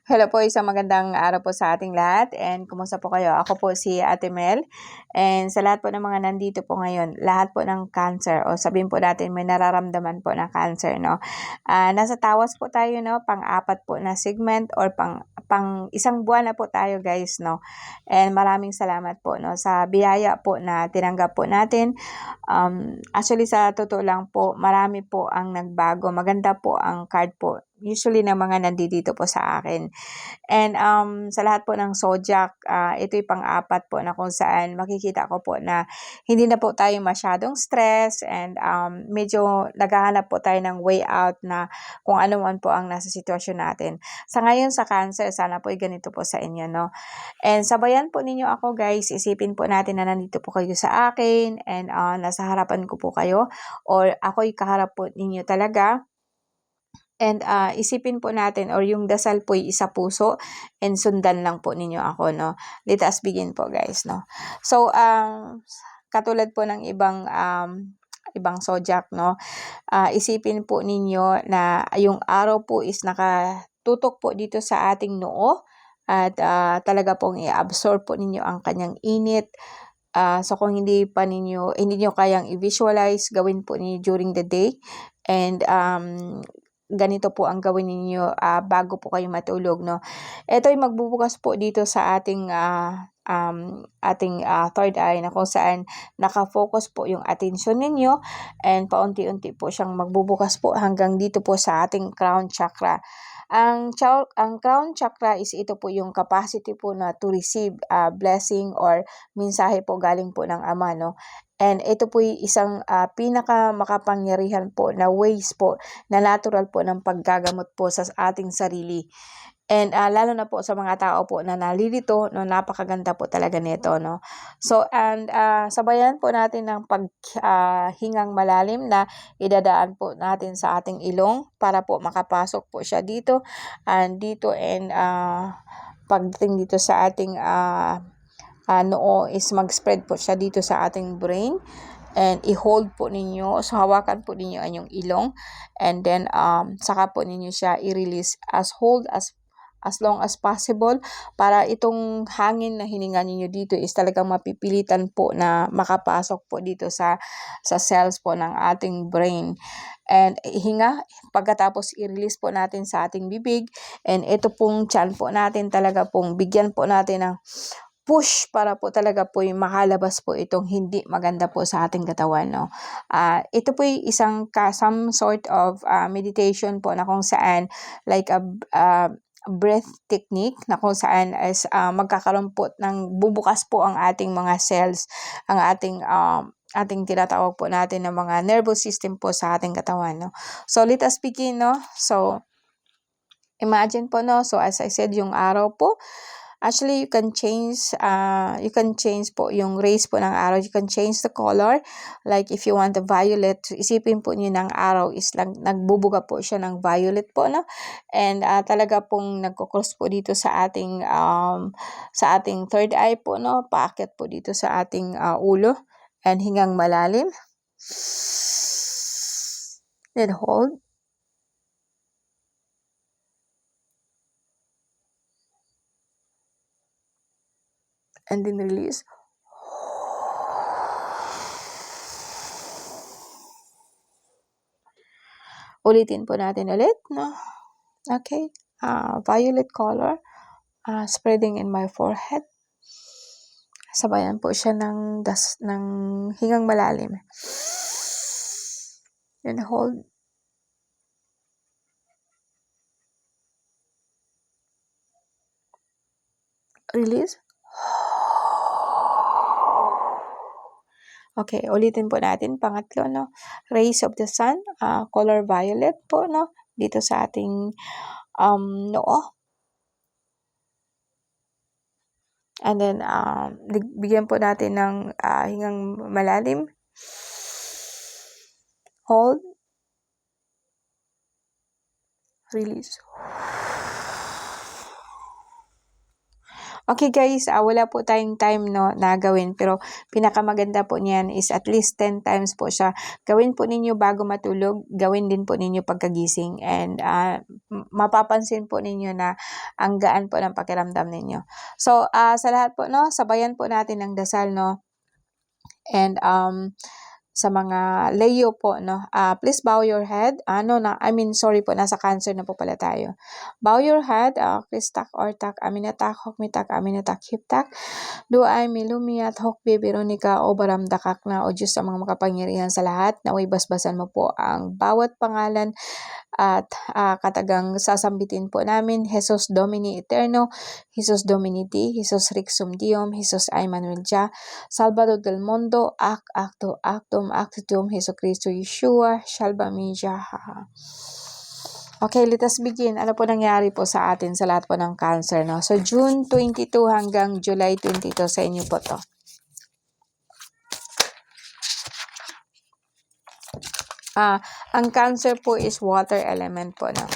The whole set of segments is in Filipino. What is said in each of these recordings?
Hello po, isang magandang araw po sa ating lahat and kumusta po kayo? Ako po si Ate Mel and sa lahat po ng mga nandito po ngayon, lahat po ng cancer o sabihin po natin may nararamdaman po na cancer, no? Nasa tawas po tayo, no? Pang-apat po na segment or pang isang buwan na po tayo guys, no? And maraming salamat po, no? Sa biyaya po na tinanggap po natin. Actually sa totoo lang po, marami po ang nagbago. Maganda po ang card po usually ng mga nandito po sa akin. And sa lahat po ng zodiac, ito'y pang-apat po na kung saan makikita ko po na hindi na po tayo masyadong stress and medyo naghahanap po tayo ng way out na kung ano man po ang nasa sitwasyon natin. Sa ngayon sa cancer, sana po ganito po sa inyo, no? And sabayan po ninyo ako guys, isipin po natin na nandito po kayo sa akin and nasa harapan ko po kayo or ako'y kaharap po ninyo talaga. And isipin po natin or yung dasal po isa puso and sundan lang po ninyo ako, no? Let us begin po guys, no? So, katulad po ng ibang zodiac, no? Isipin po ninyo na yung araw po is nakatutok po dito sa ating noo at talaga pong i-absorb po ninyo ang kanyang init. So kung hindi nyo kayang i-visualize, gawin po ninyo during the day and ganito po ang gawin ninyo bago po kayo matulog, no? Ito ay magbubukas po dito sa ating third eye na kung saan nakafocus po yung attention ninyo and paunti-unti po siyang magbubukas po hanggang dito po sa ating crown chakra. Ang crown chakra is ito po yung capacity po na to receive blessing or mensahe po galing po ng Ama, no? And ito po yung isang pinaka makapangyarihan po na ways po na natural po ng paggagamot po sa ating sarili. And lalo na po sa mga tao po na nalilito, no, napakaganda po talaga nito, no. So and sabayan po natin ng paghingang malalim na idadaan po natin sa ating ilong para po makapasok po siya dito and pagdating dito sa ating noo is mag-spread po siya dito sa ating brain and i-hold po ninyo. So hawakan po ninyo ang yung ilong and then saka po ninyo siya i-release as long as possible para itong hangin na hininga ninyo dito is talagang mapipilitan po na makapasok po dito sa cells po ng ating brain. And hinga, pagkatapos i-release po natin sa ating bibig and ito pong tiyan po natin talaga pong bigyan po natin ng push para po talaga po yung makalabas po itong hindi maganda po sa ating katawan, no? Ito po yung some sort of meditation po na kung saan like a breath technique na kung saan is magkakaroon po ng bubukas po ang ating mga cells, ang ating tinatawag po natin ng mga nervous system po sa ating katawan, no? So let us begin, no? So imagine po, no? So as I said, yung araw po, actually, you can change po yung rays po ng araw. You can change the color. Like, if you want the violet, isipin po niyo ng araw is nagbubuga po siya ng violet po, no? And talaga pong nagko-cross po dito sa ating third eye po, no? Paakyat po dito sa ating ulo. And hingang malalim. Then hold. And then release. Ulitin po natin ulit, no? Okay. Violet color spreading in my forehead. Sabayan po siya ng hingang malalim. And hold. Release. Okay, ulitin po natin. Pangatlo, no? Rays of the sun, color violet po, no? Dito sa ating noo. And then, bigyan po natin ng hingang malalim. Hold. Release. Okay guys, wala po tayong time no na gawin, pero pinakamaganda po niyan is at least 10 times po siya. Gawin po ninyo bago matulog, gawin din po ninyo pagkagising, and mapapansin po ninyo na ang gaan po ng pakiramdam ninyo. So sa lahat po no, sabayan po natin ng dasal no. And sa mga layo po, no, please bow your head. Sorry po, nasa Cancer na po pala tayo. Bow your head, Kristak Ortak, Aminatak, Hokmitak, Aminatak, Hiptak. Duay Milumiat, Hokbi, Veronica, o Baramdakak na, o Diyos sa mga makapangyarihan sa lahat, naway basbasan mo po ang bawat pangalan at katagang sasambitin po namin, Jesus Domini Eterno, Jesus Domini Di, Jesus Rixum Diom, Jesus Emmanuel Jah, Salvador del Mundo, Acto, Actum, Actitum, Jesucristo Yeshua, Shalba Mija. Okay, let us begin. Ano po nangyari po sa atin sa lahat po ng Cancer, no? So, June 22 hanggang July 22 sa inyo po to. Ang Cancer po is water element po, no?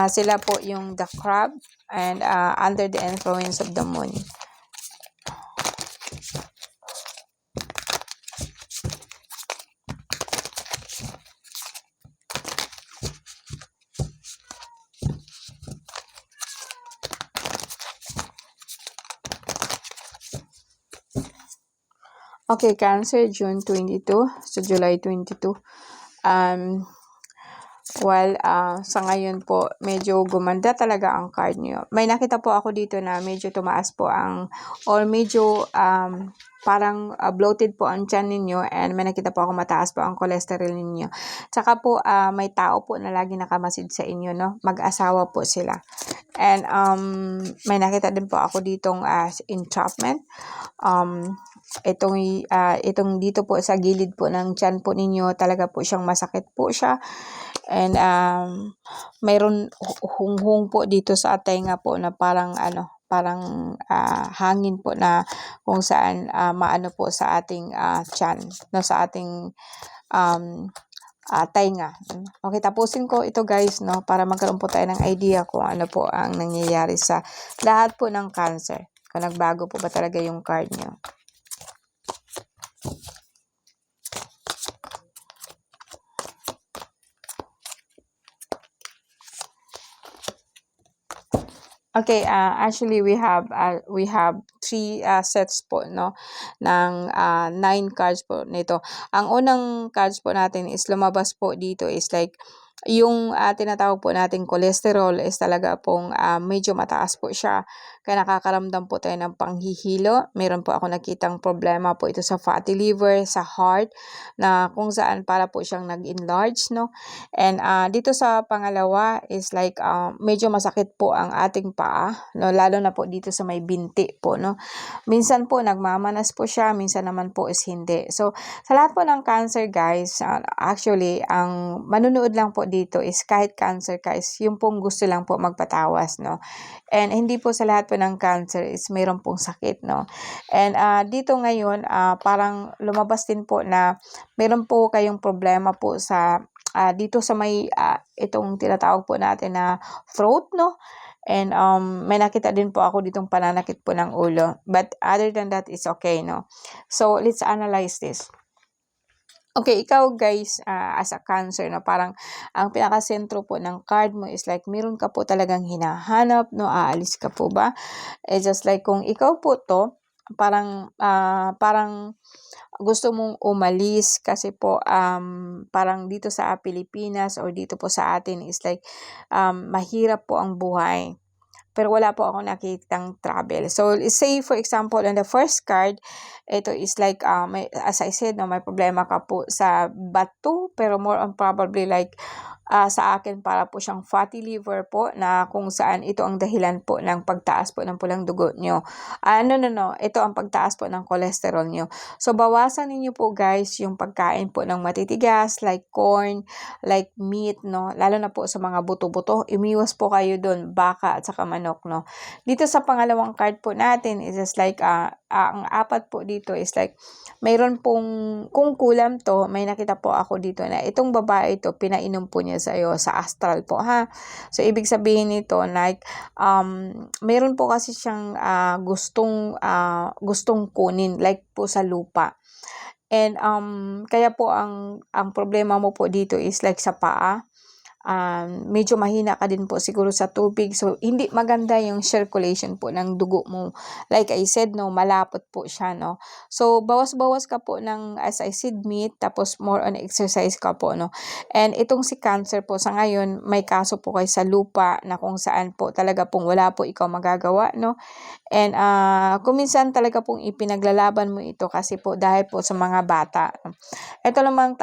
Sila po yung the crab and under the influence of the moon. Okay, Cancer, June 22 to July 22. Sa ngayon po, medyo gumanda talaga ang card nyo. May nakita po ako dito na medyo tumaas po or medyo parang bloated po ang tiyan ninyo, and may nakita po ako mataas po ang cholesterol ninyo. Tsaka po, may tao po na lagi nakamasid sa inyo, no? Mag-asawa po sila. And may nakita din po ako ditong entrapment. Itong dito po sa gilid po ng tiyan po ninyo, talaga po siyang masakit po siya. And mayroon hunghung po dito sa tenga po na parang hangin po na kung saan maano po sa ating tiyan, no, sa ating tenga. Okay, tapusin ko ito guys, no, para magkaroon po tayo ng idea kung ano po ang nangyayari sa lahat po ng Cancer. Kung nagbago po ba talaga yung card nyo. Okay, actually we have 3 sets po, no, ng 9 cards po nito. Ang unang cards po natin is lumabas po dito is like yung tinatawag po nating cholesterol is talaga pong medyo mataas po siya. Kaya nakakaramdam po tayo ng panghihilo. Meron po ako nakitang problema po ito sa fatty liver, sa heart, na kung saan para po siyang nag-enlarge, no. And dito sa pangalawa is like medyo masakit po ang ating paa, no, lalo na po dito sa may binti po, no. Minsan po nagmamanas po siya, minsan naman po is hindi. So sa lahat po ng Cancer guys, actually ang manunood lang po dito is kahit Cancer guys, yung pong gusto lang po magpatawas, no. And hindi po sa lahat po ng Cancer is mayroon pong sakit, no. And dito ngayon parang lumabas din po na mayroon po kayong problema po sa dito sa may itong tinatawag po natin na throat, no. And may nakita din po ako ditong pananakit po ng ulo. But other than that, it's okay, no. So let's analyze this. Okay, ikaw guys, as a Cancer, no, parang ang pinakasentro po ng card mo is like meron ka po talagang hinahanap, no, aalis ka po ba? Just like kung ikaw po to, parang gusto mong umalis kasi po parang dito sa Pilipinas or dito po sa atin is like mahirap po ang buhay. Pero wala po ako nakitang travel. So, say for example, on the first card, ito is like, as I said, no, may problema ka po sa bato, pero more on probably like, sa akin para po siyang fatty liver po, na kung saan ito ang dahilan po ng pagtaas po ng pulang dugo nyo. No. Ito ang pagtaas po ng cholesterol nyo. So, bawasan ninyo po guys yung pagkain po ng matitigas, like corn, like meat, no. Lalo na po sa mga buto-buto, imiwas po kayo doon, baka at saka manok, no. Dito sa pangalawang card po natin is just like, ang apat po dito is like, mayroon pong, kung kulam to, may nakita po ako dito na itong babae to, pinainom po niya sa'yo sa astral po, ha. So, ibig sabihin nito, like, meron po kasi siyang gustong kunin, like po sa lupa. And kaya po ang problema mo po dito is like sa paa. Medyo mahina ka din po siguro sa tubig. So, hindi maganda yung circulation po ng dugo mo. Like I said, no, malapot po siya, no. So, bawas-bawas ka po ng, as I said, meat, tapos more on exercise ka po, no. And itong si Cancer po, sa ngayon, may kaso po kayo sa lupa na kung saan po talaga pong wala po ikaw magagawa, no. And kung minsan talaga pong ipinaglalaban mo ito kasi po dahil po sa mga bata. Ito lamang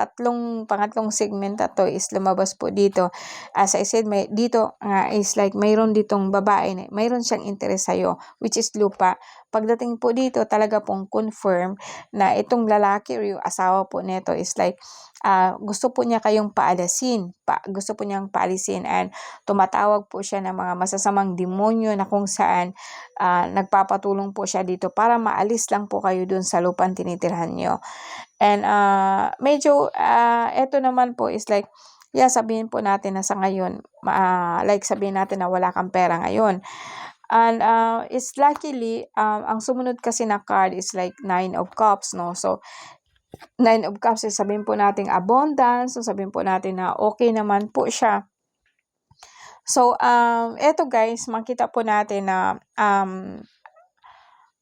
pangatlong segment na to is lumabas po dito. As I said, dito nga is like mayroon ditong babae, mayroon siyang interest sa'yo, which is lupa. Pagdating po dito, talaga pong confirm na itong lalaki or yung asawa po nito is like, gusto po niya kayong paalisin. Gusto po niyang paalisin and tumatawag po siya ng mga masasamang demonyo na kung saan nagpapatulong po siya dito para maalis lang po kayo dun sa lupang tinitirhan nyo. And medyo, eto naman po is like, sabihin po natin na sa ngayon, like sabihin natin na wala kang pera ngayon. And it's luckily, ang sumunod kasi na card is like 9 of Cups, no? So, 9 of Cups is sabihin po natin abundance, so sabihin po natin na okay naman po siya. So, eto guys, makita po natin na,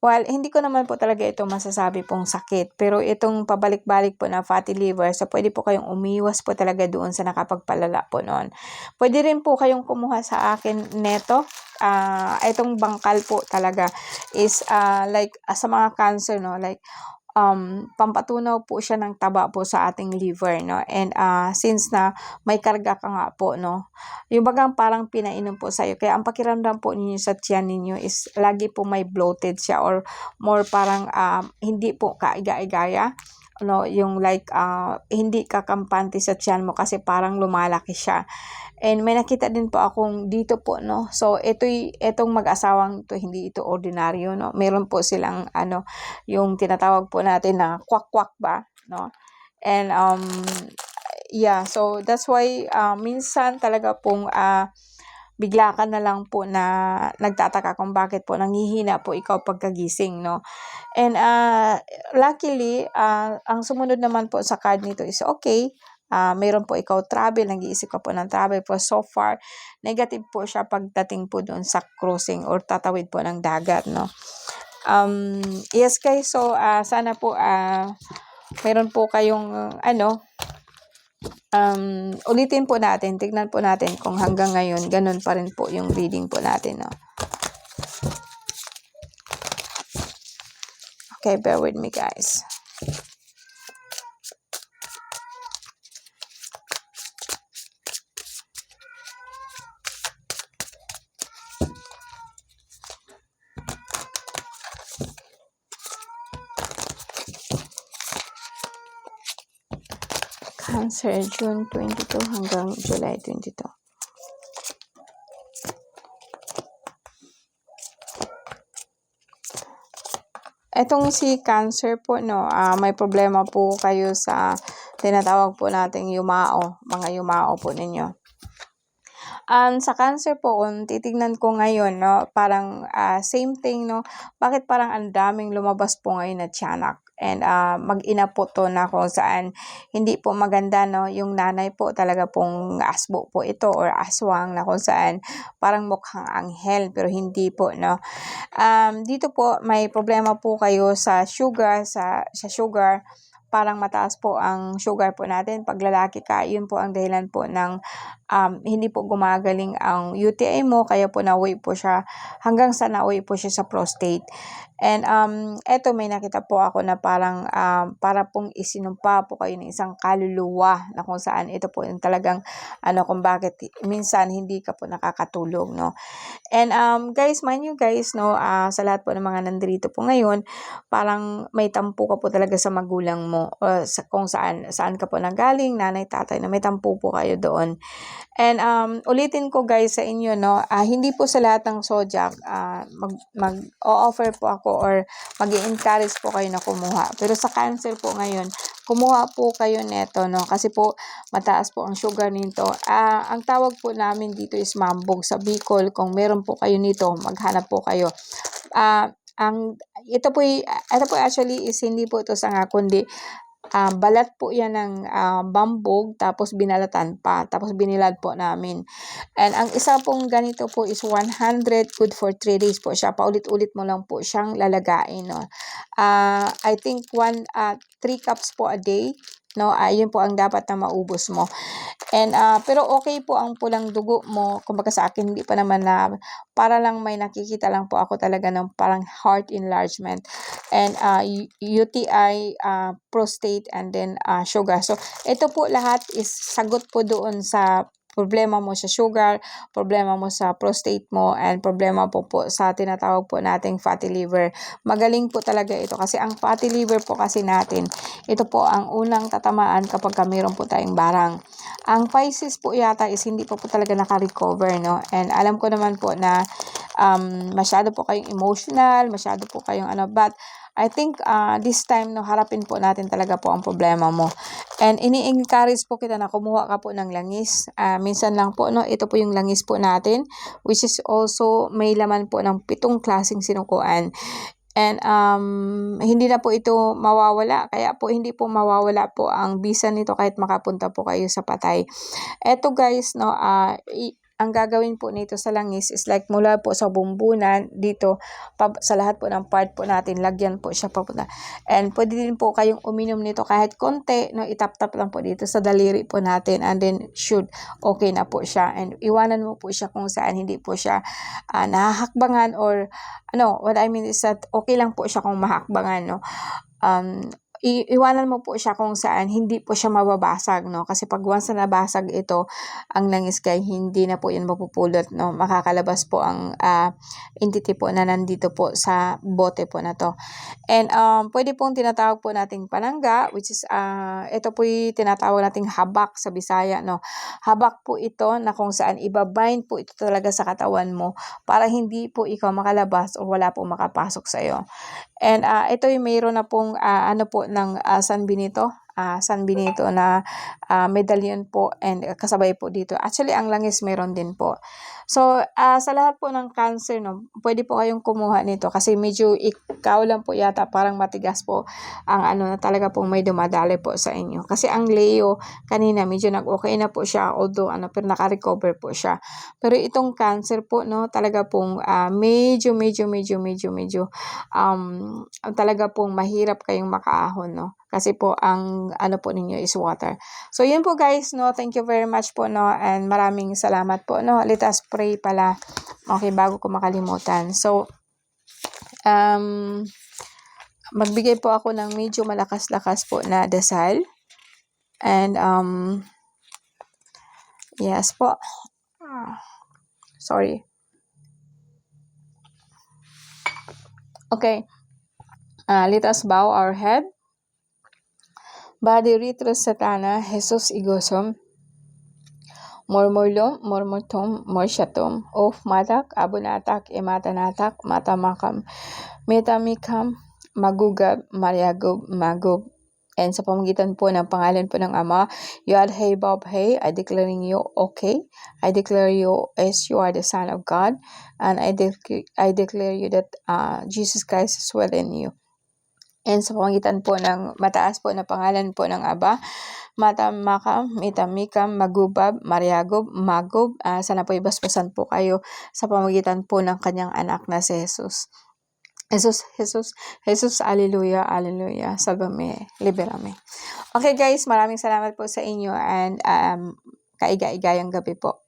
well, hindi ko naman po talaga ito masasabi pong sakit. Pero itong pabalik-balik po na fatty liver, so pwede po kayong umiwas po talaga doon sa nakapagpalala po noon. Pwede rin po kayong kumuha sa akin neto. Itong bangkal po talaga is like sa mga cancer, no? Like, pampatunaw po siya ng taba po sa ating liver, no? And since na may karga ka nga po, no? Yung bagang parang pinainom po sa'yo. Kaya ang pakiramdam po ninyo sa tiyan ninyo is lagi po may bloated siya or more parang hindi po kaiga-igaya. No, yung like hindi kakampante sa tiyan mo kasi parang lumalaki siya. And may nakita din po akong dito po, no. So itong mag-asawang to, hindi ito ordinaryo, no. Meron po silang yung tinatawag po natin na kwak-kwak ba, no. And so that's why minsan talaga pong bigla ka na lang po na nagtataka kung bakit po nanghihina po ikaw pagkagising, no. And luckily, ang sumunod naman po sa card nito is okay. Mayroon po ikaw travel, nag-iisip ka po ng travel, pero so far, negative po siya pagdating po doon sa cruising or tatawid po ng dagat, no. Yes guys, so sana po mayroon po kayong ulitin po natin, tignan po natin kung hanggang ngayon, ganun pa rin po yung reading po natin, no. Okay, bear with me guys. Cancer, June 22 hanggang July 22. Etong si Cancer po, no, may problema po kayo sa tinatawag po nating yumao, mga yumao po ninyo. Sa Cancer po, kung titignan ko ngayon, no, parang same thing, no, bakit parang ang daming lumabas po ngayon na tiyanak? And mag-ina po to na kung saan hindi po maganda, no, yung nanay po talaga pong asbo po ito or aswang na kung saan parang mukhang anghel pero hindi po, no. Dito po may problema po kayo sa sugar, sa sugar. Parang mataas po ang sugar po natin. Pag lalaki ka, yun po ang dahilan po ng hindi po gumagaling ang UTI mo, kaya po nauwi po siya, hanggang sa nauwi po siya sa prostate. And eto may nakita po ako na parang para pong isinumpa po kayo ng isang kaluluwa na kung saan ito po yung talagang kung bakit minsan hindi ka po nakakatulog, no. And guys, mind you guys, no, sa lahat po ng mga nandito po ngayon, parang may tampo ka po talaga sa magulang mo, kung saan ka po nanggaling, nanay, tatay, na may tampo po kayo doon. And ulitin ko guys sa inyo, no, hindi po sa lahat ng zodiac mag-o-offer po ako or mag-i-encourage po kayo na kumuha. Pero sa Cancer po ngayon, kumuha po kayo neto, no? Kasi po, mataas po ang sugar nito. Ang tawag po namin dito is mambog sa Bicol. Kung meron po kayo nito, maghanap po kayo. Ito po actually is hindi po ito sanga, kundi balat po yan ng bambog, tapos binalatan pa, tapos binilad po namin. And ang isa pong ganito po is 100, good for 3 days po siya. Paulit-ulit mo lang po siyang lalagain, no? I think 3 cups po a day, no? Yun po ang dapat na maubos mo. And pero okay po ang pulang dugo mo. Kumbaga sa akin, hindi pa naman na, para lang may nakikita lang po ako talaga ng parang heart enlargement. And UTI, prostate, and then sugar. So, ito po lahat is sagot po doon sa problema mo sa sugar, problema mo sa prostate mo, and problema po sa tinatawag po nating fatty liver. Magaling po talaga ito kasi ang fatty liver po kasi natin, ito po ang unang tatamaan kapag mayroon po tayong barang. Ang Pisces po yata is hindi po talaga naka-recover, no? And alam ko naman po na masyado po kayong emotional, masyado po kayong but I think this time, no, harapin po natin talaga po ang problema mo. And ini-encourage po kita na kumuha ka po ng langis. Minsan lang po, no, ito po yung langis po natin, which is also may laman po ng 7 klaseng sinukuan. And hindi na po ito mawawala, kaya po hindi po mawawala po ang bisa nito kahit makapunta po kayo sa patay. Eto guys, no, ang gagawin po nito sa langis is like mula po sa bumbunan dito sa lahat po ng part po natin, lagyan po siya papunta. And pwede din po kayong uminom nito kahit konti, no, itap-tap lang po dito sa daliri po natin, and then okay na po siya. And iwanan mo po siya kung saan hindi po siya nahahakbangan, or what I mean is that okay lang po siya kung mahakbangan, no. Iwanan mo po siya kung saan hindi po siya mababasag, no? Kasi pag once na nabasag ito, ang langis kay hindi na po yan mapupulot, no? Makakalabas po ang entity po na nandito po sa bote po na to. And pwede pong tinatawag po nating panangga, which is ito po yung tinatawag nating habak sa Bisaya, no? Habak po ito na kung saan ibabind po ito talaga sa katawan mo para hindi po ikaw makalabas o wala po makapasok sa iyo. And ito yung mayroon na pong ng San Benito. San Benito na medallion po, and kasabay po dito. Actually, ang langis meron din po. So, sa lahat po ng cancer, no, pwede po kayong kumuha nito kasi medyo ikaw lang po yata parang matigas po ang na talaga pong may dumadali po sa inyo. Kasi ang Leo kanina medyo nag-okay na po siya, although pero naka-recover po siya. Pero itong cancer po, no, talaga pong medyo talaga pong mahirap kayong makaahon, no. Kasi po ang po ninyo is water. So yun po guys, no, thank you very much po, no, and maraming salamat po, no. Let us pray pala. Okay, bago ko makalimutan. So magbigay po ako ng medyo malakas-lakas po na dasal. And yes po. Sorry. Okay. Let us bow our head. Badi ritros satana, Jesus igosom. Mormorlom, mormortom, morsyatom, of matak, abunatak, imatanatak, matamakam, metamikam, magugab, mariagub, magub. And sa pamagitan po ng pangalan po ng Ama, Yod Hey Bob Hey, I declaring you okay. I declare you as you are the Son of God. And I declare you that Jesus Christ is well in you. And sa pamagitan po ng mataas po na pangalan po ng Aba, Matamakam, Mitamikam, Magubab, Mariagob, Magob, sana po ibasbasan po kayo sa pamagitan po ng kanyang anak na si Jesus. Jesus, Alleluia, Alleluia, salvame, liberame. Okay guys, maraming salamat po sa inyo, and kaiga-igayang gabi po.